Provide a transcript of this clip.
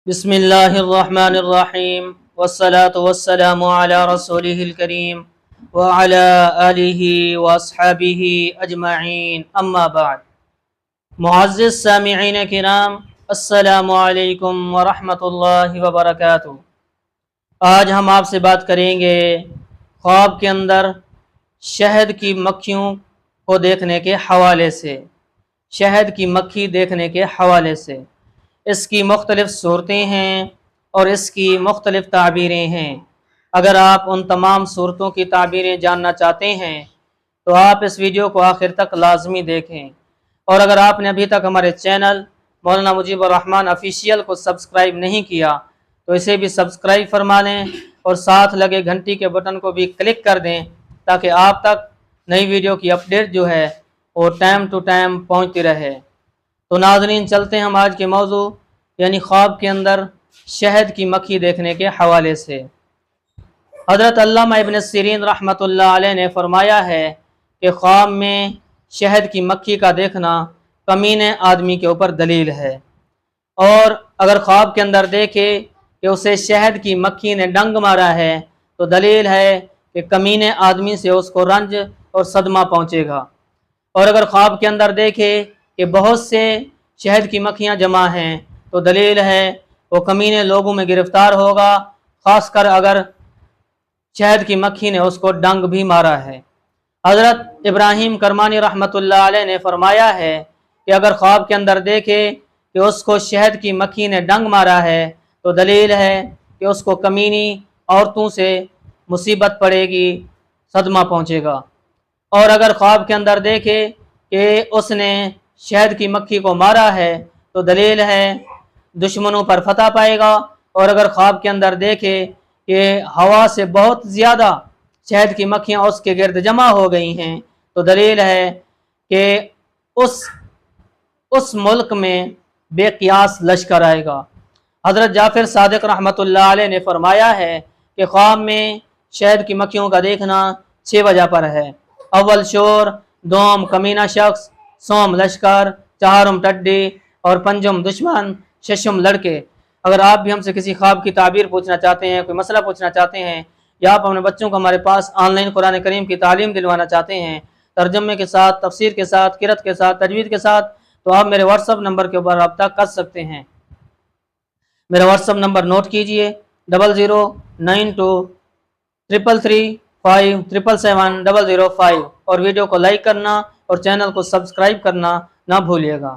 بسم اللہ الرحمن الرحیم والصلاة والسلام علی رسولہ الکریم وعلی آلہ واصحابہ اجمعین اما بعد۔ معزز سامعین کرام، السلام علیکم ورحمۃ اللہ وبرکاتہ۔ آج ہم آپ سے بات کریں گے خواب کے اندر شہد کی مکھیوں کو دیکھنے کے حوالے سے، شہد کی مکھی دیکھنے کے حوالے سے۔ اس کی مختلف صورتیں ہیں اور اس کی مختلف تعبیریں ہیں۔ اگر آپ ان تمام صورتوں کی تعبیریں جاننا چاہتے ہیں تو آپ اس ویڈیو کو آخر تک لازمی دیکھیں، اور اگر آپ نے ابھی تک ہمارے چینل مولانا مجیب الرحمن آفیشیل کو سبسکرائب نہیں کیا تو اسے بھی سبسکرائب فرما لیں اور ساتھ لگے گھنٹی کے بٹن کو بھی کلک کر دیں تاکہ آپ تک نئی ویڈیو کی اپڈیٹ جو ہے وہ ٹائم ٹو ٹائم پہنچتی رہے۔ تو ناظرین، چلتے ہیں ہم آج کے موضوع یعنی خواب کے اندر شہد کی مکھی دیکھنے کے حوالے سے۔ حضرت علامہ ابن سیرین رحمۃ اللہ علیہ نے فرمایا ہے کہ خواب میں شہد کی مکھی کا دیکھنا کمینے آدمی کے اوپر دلیل ہے، اور اگر خواب کے اندر دیکھے کہ اسے شہد کی مکھی نے ڈنگ مارا ہے تو دلیل ہے کہ کمینے آدمی سے اس کو رنج اور صدمہ پہنچے گا، اور اگر خواب کے اندر دیکھے کہ بہت سے شہد کی مکھیاں جمع ہیں تو دلیل ہے وہ کمینے لوگوں میں گرفتار ہوگا، خاص کر اگر شہد کی مکھی نے اس کو ڈنگ بھی مارا ہے۔ حضرت ابراہیم کرمانی رحمۃ اللہ علیہ نے فرمایا ہے کہ اگر خواب کے اندر دیکھے کہ اس کو شہد کی مکھی نے ڈنگ مارا ہے تو دلیل ہے کہ اس کو کمینی عورتوں سے مصیبت پڑے گی، صدمہ پہنچے گا، اور اگر خواب کے اندر دیکھے کہ اس نے شہد کی مکھی کو مارا ہے تو دلیل ہے دشمنوں پر فتح پائے گا، اور اگر خواب کے اندر دیکھے کہ ہوا سے بہت زیادہ شہد کی مکھیاں اس کے گرد جمع ہو گئی ہیں تو دلیل ہے کہ اس ملک میں بے قیاس لشکر آئے گا۔ حضرت جعفر صادق رحمۃ اللہ علیہ نے فرمایا ہے کہ خواب میں شہد کی مکھیوں کا دیکھنا 6 وجہ پر ہے۔ اول شور، دوم کمینہ شخص، سوم لشکر، چہارم ٹڈی اور پنجم دشمن، ششم لڑکے۔ اگر آپ بھی ہم سے کسی خواب کی تعبیر پوچھنا چاہتے ہیں، کوئی مسئلہ پوچھنا چاہتے ہیں، یا آپ اپنے بچوں کو ہمارے پاس آن لائن قرآن کریم کی تعلیم دلوانا چاہتے ہیں ترجمے کے ساتھ، تفسیر کے ساتھ، قرأت کے ساتھ، تجوید کے ساتھ، تو آپ میرے واٹس ایپ نمبر کے اوپر رابطہ کر سکتے ہیں۔ میرا واٹس ایپ نمبر نوٹ کیجئے 00923335777005، اور ویڈیو کو لائک کرنا اور چینل کو سبسکرائب کرنا نہ بھولیے گا۔